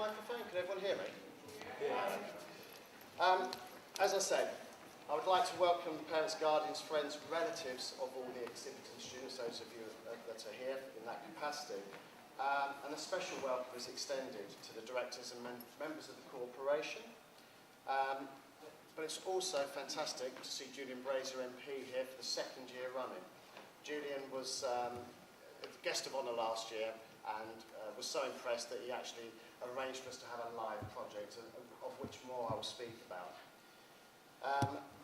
microphone? Can everyone hear me? As I said, I would like to welcome parents, guardians, friends, relatives of all the exhibiting students, those of you that are here in that capacity. And a special welcome is extended to the directors and members of the corporation. But it's also fantastic to see Julian Brazier MP here for the second year running. Julian was a guest of honour last year and was so impressed that he actually arranged for us to have a live project, of which more I will speak about.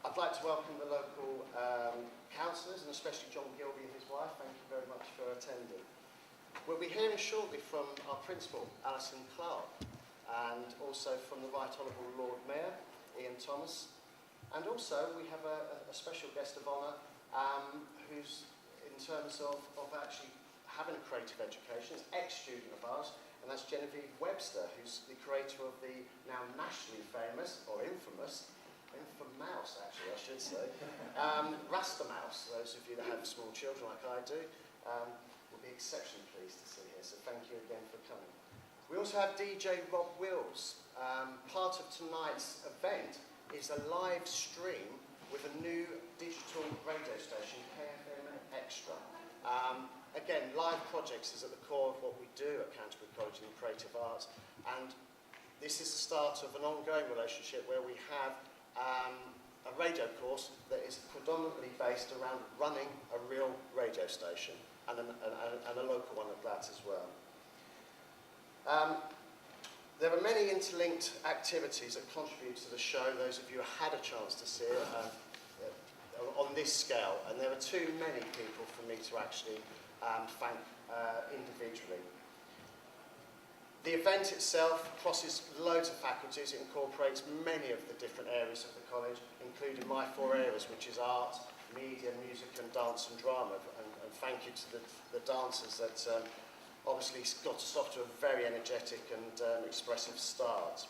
I'd like to welcome the local councillors, and especially John Gilby and his wife. Thank you very much for attending. We'll be hearing shortly from our principal, Alison Clark, and also from the Right Honourable Lord Mayor, Ian Thomas. And also we have a special guest of honour who's, in terms of actually having a creative education, is ex-student of ours, and that's Genevieve Webster, who's the creator of the now nationally famous, or infamous actually I should say, Rasta Mouse. Those of you that have small children like I do will be exceptionally pleased to see here, so thank you again for coming. We also have DJ Rob Wills. Part of tonight's event is a live stream with a new digital radio station, KFM Extra. Again, live projects is at the core of what we do at Canterbury College in the Creative Arts, and this is the start of an ongoing relationship where we have a radio course that is predominantly based around running a real radio station, and a local one at that as well. There are many interlinked activities that contribute to the show. Those of you who had a chance to see it on this scale, and there are too many people for me to actually thank individually. The event itself crosses loads of faculties. It incorporates many of the different areas of the college, including my 4 areas, which is art, media, music and dance and drama. And thank you to the dancers that obviously got us off to a very energetic and expressive start.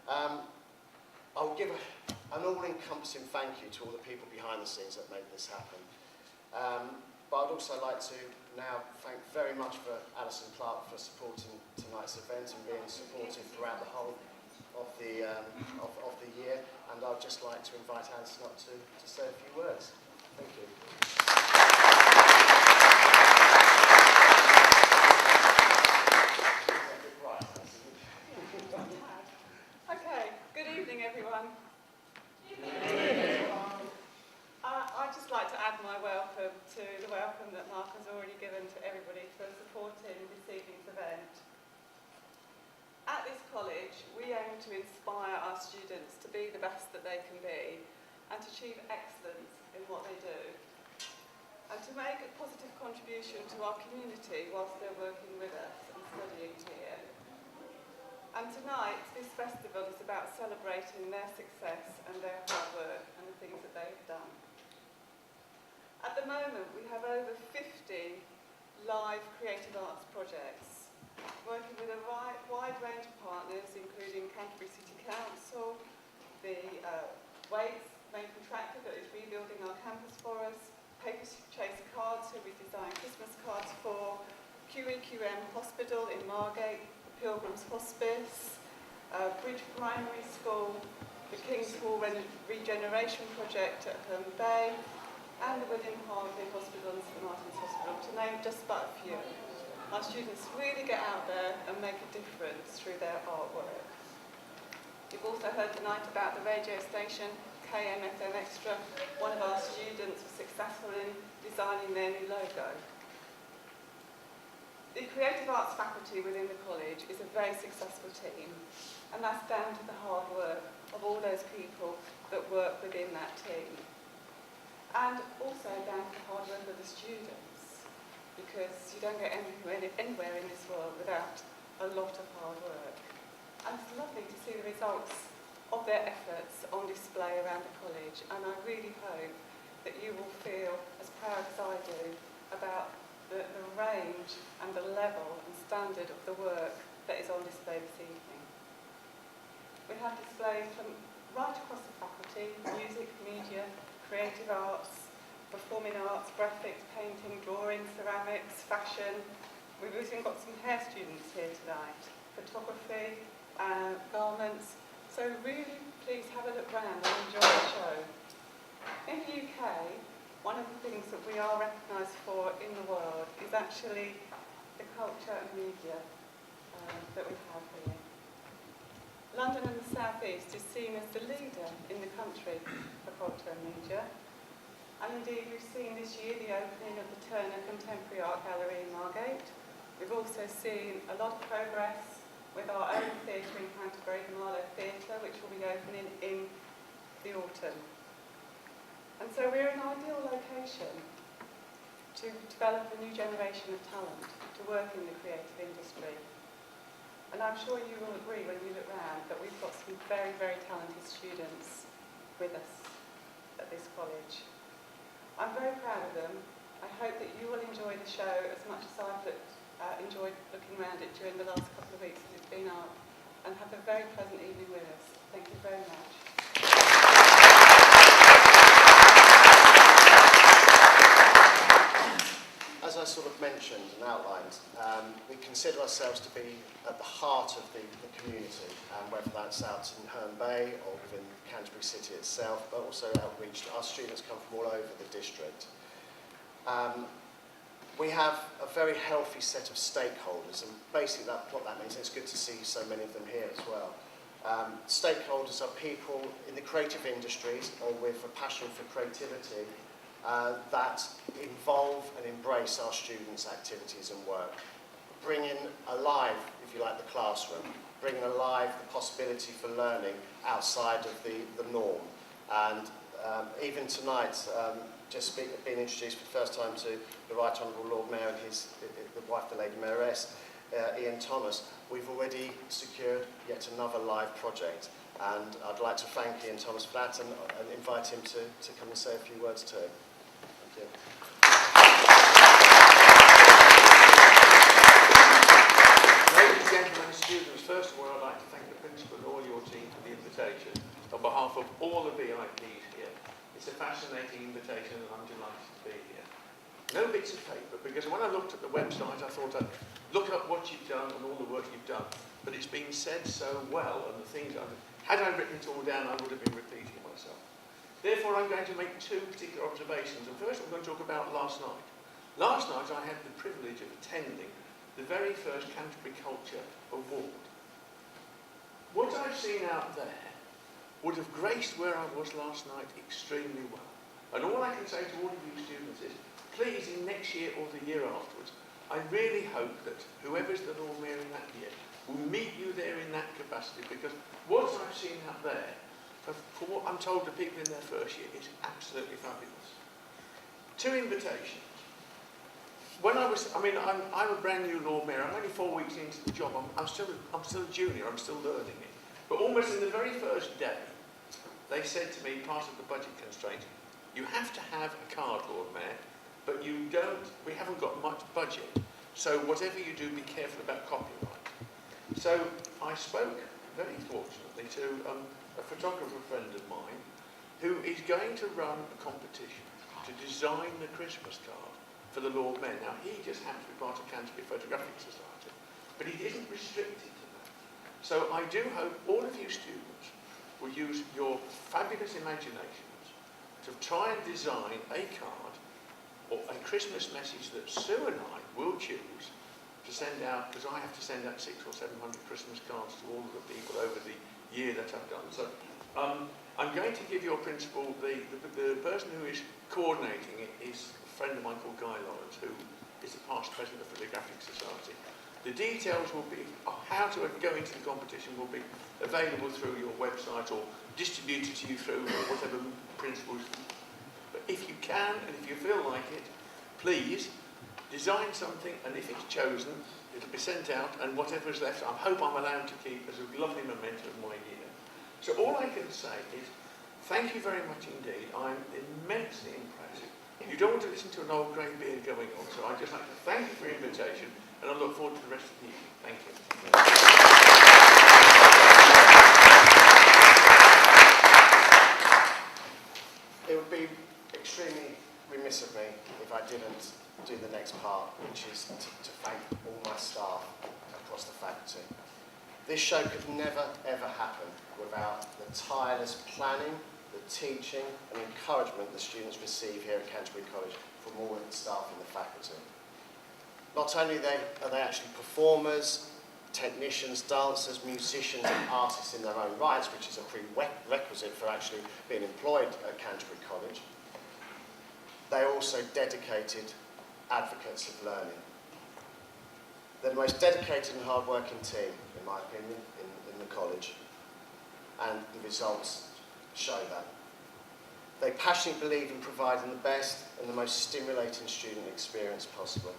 I'll give an all-encompassing thank you to all the people behind the scenes that made this happen. But I'd also like to now thank very much for Alison Clark for supporting tonight's event and being supportive throughout the whole of the year. And I'd just like to invite Alison up to say a few words. Thank you. Okay, good evening everyone. I'd just like to add my welcome to the welcome that Mark has already given to everybody for supporting this evening's event. At this college, we aim to inspire our students to be the best that they can be and to achieve excellence in what they do, and to make a positive contribution to our community whilst they're working with us and studying here. And tonight, this festival is about celebrating their success and their hard work and the things that they've done. At the moment, we have over 50 live creative arts projects, working with a wide range of partners, including Canterbury City Council, the Waits main contractor that is rebuilding our campus for us, Paper Chase Cards, who we designed Christmas cards for, QEQM Hospital in Margate, the Pilgrims Hospice, Bridge Primary School, the King's Hall Regeneration Project at Herne Bay, and the William Harvey Hospital and St Martin's Hospital, to name just but a few. Our students really get out there and make a difference through their artwork. You've also heard tonight about the radio station, KMFM Extra. One of our students was successful in designing their new logo. The Creative Arts faculty within the college is a very successful team, and that's down to the hard work of all those people that work within that team. And also down to the hard work of the students, because you don't get anywhere in this world without a lot of hard work. And it's lovely to see the results of their efforts on display around the college, and I really hope that you will feel as proud as I do about the range and the level and standard of the work that is on display this evening. We have displays from right across the faculty: music, media, creative arts, performing arts, graphics, painting, drawing, ceramics, fashion. We've even got some hair students here tonight. photography, garments. So really, please have a look round and enjoy the show. In the UK, one of the things that we are recognised for in the world is actually the culture and media that we have here. London and the South East is seen as the leader in the country for culture and media. And indeed, we've seen this year the opening of the Turner Contemporary Art Gallery in Margate. We've also seen a lot of progress with our own theatre in Canterbury, the Marlow Theatre, which will be opening in the autumn. And so we're an ideal location to develop a new generation of talent to work in the creative industry. And I'm sure you will agree when you look round that we've got some very, very talented students with us at this college. I'm very proud of them. I hope that you will enjoy the show as much as I've enjoyed looking around it during the last couple of weeks as it's been out, and have a very pleasant evening with us. Thank you very much. As I sort of mentioned and outlined, we consider ourselves to be at the heart of the community, whether that's out in Herne Bay or within Canterbury City itself, but also outreach. Our students come from all over the district. We have a very healthy set of stakeholders, and basically what that means, it's good to see so many of them here as well. Stakeholders are people in the creative industries or with a passion for creativity that involve and embrace our students' activities and work, bringing alive, if you like, the classroom, bringing alive the possibility for learning outside of the norm. And even tonight, just being introduced for the first time to the Right Honourable Lord Mayor and the wife, the Lady Mayoress, Ian Thomas, we've already secured yet another live project. And I'd like to thank Ian Thomas for that and invite him to come and say a few words too. Thank you. Ladies and gentlemen, students, first of all, I'd like to thank the principal and all your team for the invitation on behalf of all the VIPs here. It's a fascinating invitation and I'm delighted to be here. No bits of paper, because when I looked at the website, I thought I'd look up what you've done and all the work you've done, but it's been said so well, and the things had I written it all down, I would have been repeating myself. Therefore, I'm going to make two particular observations, and first I'm going to talk about last night. Last night I had the privilege of attending the very first Canterbury Culture Award. What I've seen out there would have graced where I was last night extremely well. And all I can say to all of you students is, please, in next year or the year afterwards, I really hope that whoever's the Lord Mayor in that year will meet you there in that capacity, because what I've seen out there, for what I'm told the people in their first year, is absolutely fabulous. Two invitations. When I'm a brand new Lord Mayor. I'm only 4 weeks into the job. I'm still a junior. I'm still learning it. But almost in the very first day, they said to me, part of the budget constraint, you have to have a card, Lord Mayor, but we haven't got much budget. So whatever you do, be careful about copyright. So I spoke, very fortunately, to a photographer friend of mine who is going to run a competition to design the Christmas card for the Lord Mayor. Now, he just happens to be part of Canterbury Photographic Society, but he isn't restricted to that. So I do hope all of you students will use your fabulous imaginations to try and design a card or a Christmas message that Sue and I will choose to send out, because I have to send out 600 or 700 Christmas cards to all of the people over the year that I've done. So I'm going to give your principal, the person who is coordinating it is a friend of mine called Guy Lawrence, who is the past president of the Photographic Society. The details will be, how to go into the competition will be available through your website or distributed to you through whatever principles. But if you can, and if you feel like it, please design something, and if it's chosen, it'll be sent out, and whatever is left, I hope I'm allowed to keep as a lovely memento of my year. So all I can say is, thank you very much indeed. I'm immensely impressed. You don't want to listen to an old grey beard going on, so I'd just like to thank you for your invitation, and I look forward to the rest of the evening. Thank you. It would be extremely remiss of me if I didn't do the next part, which is to thank all my staff across the faculty. This show could never, ever happen without the tireless planning, the teaching and encouragement the students receive here at Canterbury College from all of the staff and the faculty. Not only are they actually performers, technicians, dancers, musicians and artists in their own rights, which is a prerequisite for actually being employed at Canterbury College, they're also dedicated advocates of learning. They're the most dedicated and hard-working team, in my opinion, in the college, and the results show that. They passionately believe in providing the best and the most stimulating student experience possible.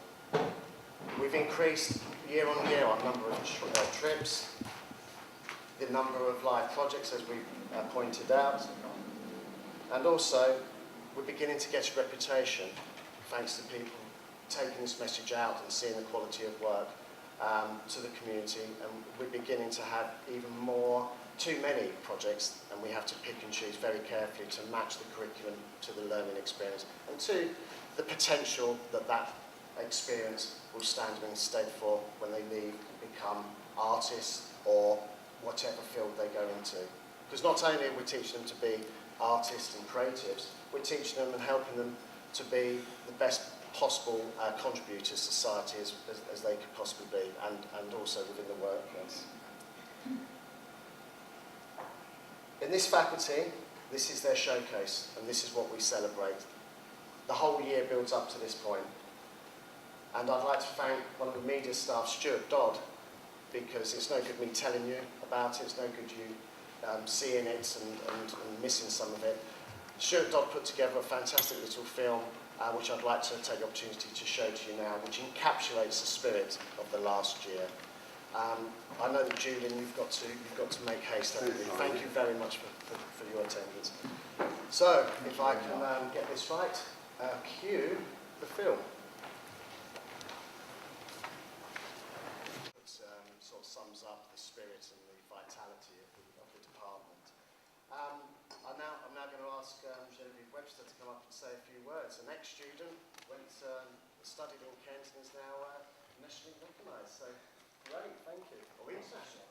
We've increased year on year our number of trips, the number of live projects, as we pointed out, and also we're beginning to get a reputation thanks to people taking this message out and seeing the quality of work to the community, and we're beginning to have even more, too many projects, and we have to pick and choose very carefully to match the curriculum to the learning experience and to the potential that that experience will stand in stead for when they leave and become artists or whatever field they go into. Because not only are we teaching them to be artists and creatives, we're teaching them and helping them to be the best possible contributors to society as they could possibly be, and also within the workplace. In this faculty, this is their showcase, and this is what we celebrate. The whole year builds up to this point. And I'd like to thank one of the media staff, Stuart Dodd, because it's no good me telling you about it, it's no good you seeing it and missing some of it. Stuart Dodd put together a fantastic little film which I'd like to take the opportunity to show to you now, which encapsulates the spirit of the last year. I know that Julian, you've got to make haste. Thank you very much for your attendance. So, if I can get this right, cue the film. It sort of sums up the spirit and the vitality of the department. I'm now going to ask Genevieve Webster to come up and say a few words. The next student studied in Kent and is now nationally recognised. So, great, thank you. Or international.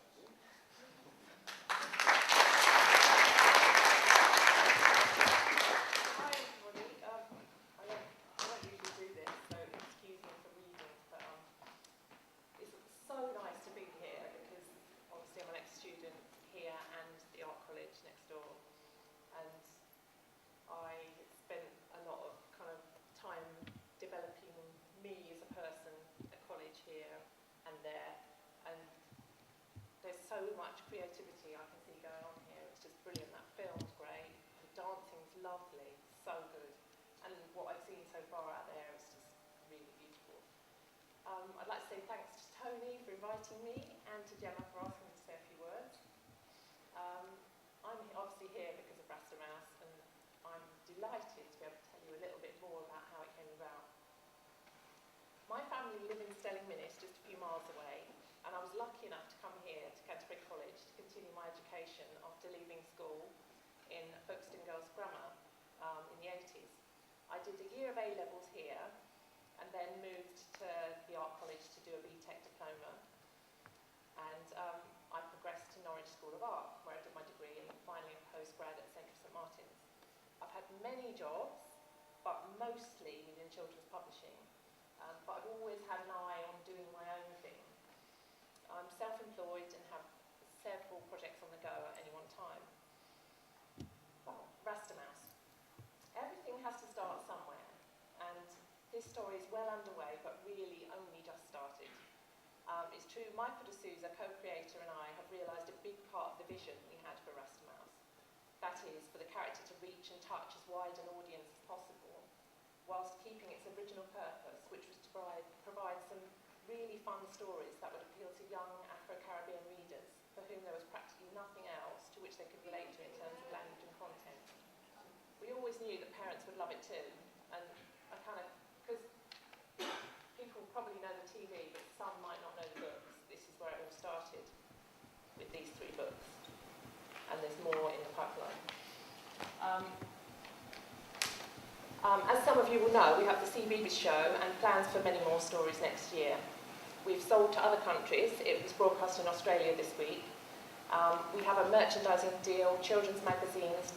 Hi everybody. I don't usually do this, so excuse me for reading, but it's so nice to be here because obviously I'm an ex-student here and the Art College next door, and I spent a lot of kind of time developing me as a person at college here and there, and there's so much creativity I can see going on here. It's just brilliant. That film's great, the dancing's lovely, so good, and what I've seen so far out there is just really beautiful. I'd like to say thanks to Tony for inviting me and to Gemma for asking me to say a few words. I'm obviously here because of Braston Mouse, and I'm delighted to be able to tell you a little bit more about how it came about. My family live in Stelling Minnis, just a few miles away, and I was lucky enough to come here to Canterbury College to continue my education after leaving school in Folkestone Girls Grammar in the 80s. I did a year of A-levels here and then moved to the Art College to do a BTEC diploma, and I progressed to Norwich School of Art, where I did my degree and finally a postgrad at St Martin's. I've had many jobs, but mostly within children's publishing, but I've always had an eye on doing my own thing. I'm self-employed and have several projects on the go at any one time. Well, Braston Mouse. Everything has to start somewhere, and this story is well underway, but really only just started. It's true, Michael de Souza, co-creator, and I have realised a big part of the vision we had for Braston Mouse. That is, for the character to reach and touch as wide an audience as possible, whilst keeping its original purpose, which was to provide some really fun stories that would appeal to young Afro-Caribbean readers for whom there was practically nothing else to which they could relate to in terms of language and content. We always knew that parents would love it too, and I kind of, because people probably know the TV, but some might not know the books. This is where it all started, with these 3 books, and there's more in the pipeline. As some of you will know, we have the CBeebies show and plans for many more stories next year. we've sold to other countries. It was broadcast in Australia this week. We have a merchandising deal, children's magazines,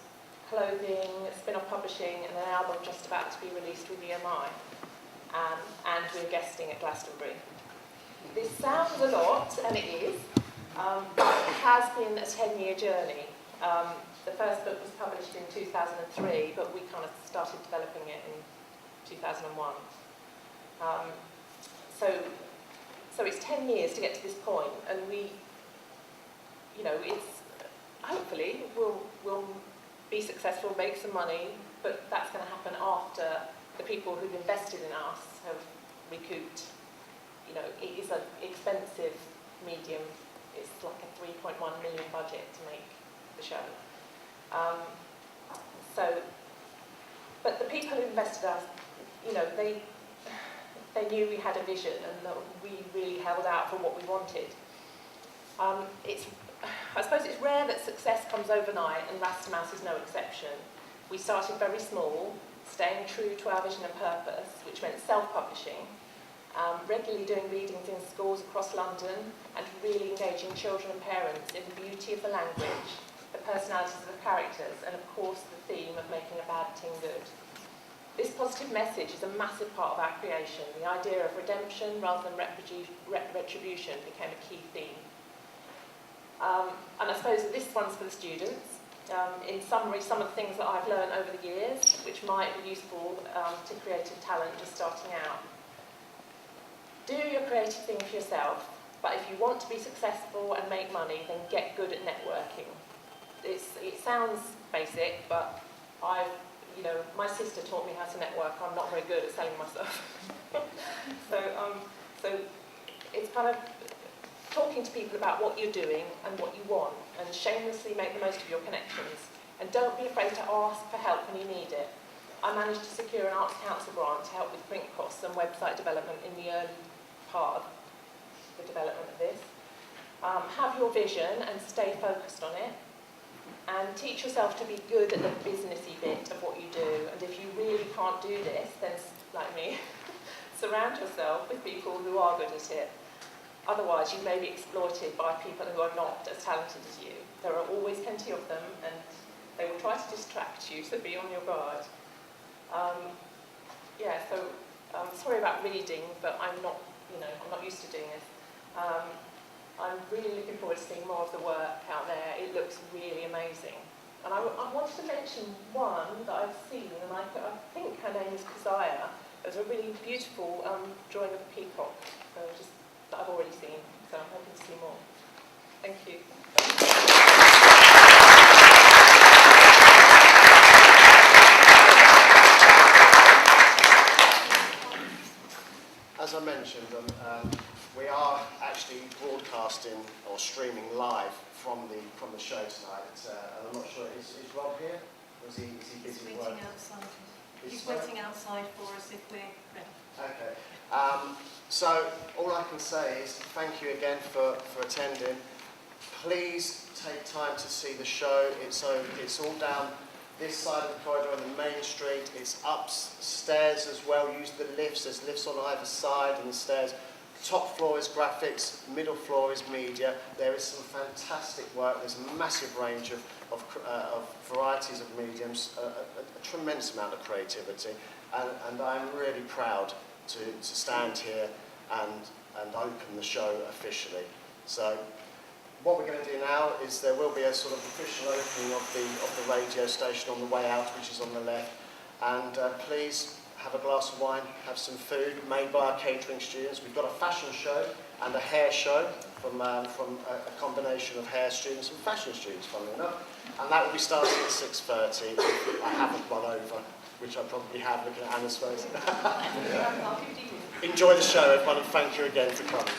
clothing, spin-off publishing, and an album just about to be released with EMI. And we're guesting at Glastonbury. This sounds a lot, and it is, but it has been a 10-year journey. The first book was published in 2003, but we kind of started developing it in 2001. So it's 10 years to get to this point, and we, you know, it's hopefully we'll be successful, make some money, but that's going to happen after the people who've invested in us have recouped. You know, it is an expensive medium. It's like a 3.1 million budget to make the show. But the people who invested us, you know, they knew we had a vision and that we really held out for what we wanted. I suppose it's rare that success comes overnight, and Raster Mouse is no exception. We started very small, staying true to our vision and purpose, which meant self-publishing, regularly doing readings in schools across London, and really engaging children and parents in the beauty of the language, the personalities of the characters, and of course the theme of making a bad thing good. This positive message is a massive part of our creation. The idea of redemption rather than retribution became a key theme. And I suppose this one's for the students. In summary, some of the things that I've learned over the years, which might be useful to creative talent just starting out. Do your creative thing for yourself, but if you want to be successful and make money, then get good at networking. It sounds basic, but my sister taught me how to network. I'm not very good at selling myself. So it's kind of talking to people about what you're doing and what you want, and shamelessly make the most of your connections. And don't be afraid to ask for help when you need it. I managed to secure an Arts Council grant to help with print costs and website development in the early part of the development of this. Have your vision and stay focused on it. And teach yourself to be good at the businessy bit of what you do. And if you really can't do this, then, like me, surround yourself with people who are good at it. Otherwise, you may be exploited by people who are not as talented as you. There are always plenty of them, and they will try to distract you, so be on your guard. Sorry about reading, but I'm not used to doing this. I'm really looking forward to seeing more of the work out there. It looks really amazing. And I wanted to mention one that I've seen, and I think her name is Keziah. It was a really beautiful drawing of a peacock, that I've already seen, so I'm hoping to see more. Thank you. As I mentioned, we are actually broadcasting or streaming live from the show tonight. I'm not sure, is Rob here? Or is he busy He's working? waiting outside. He's waiting outside for us if we're ready. Okay. So all I can say is thank you again for attending. Please take time to see the show. It's all down this side of the corridor on the main street. It's upstairs as well. Use the lifts. There's lifts on either side and the stairs. Top floor is graphics, middle floor is media. There is some fantastic work. There's a massive range of varieties of mediums, a tremendous amount of creativity, and I'm really proud to stand here and open the show officially. So what we're going to do now is there will be a sort of official opening of the radio station on the way out, which is on the left, and please have a glass of wine, have some food made by our catering students. We've got a fashion show and a hair show from a combination of hair students and fashion students, funnily enough. And that will be starting at 6:30. I haven't run over, which I probably have, looking at Anna's face. Enjoy the show, everyone, and thank you again for coming.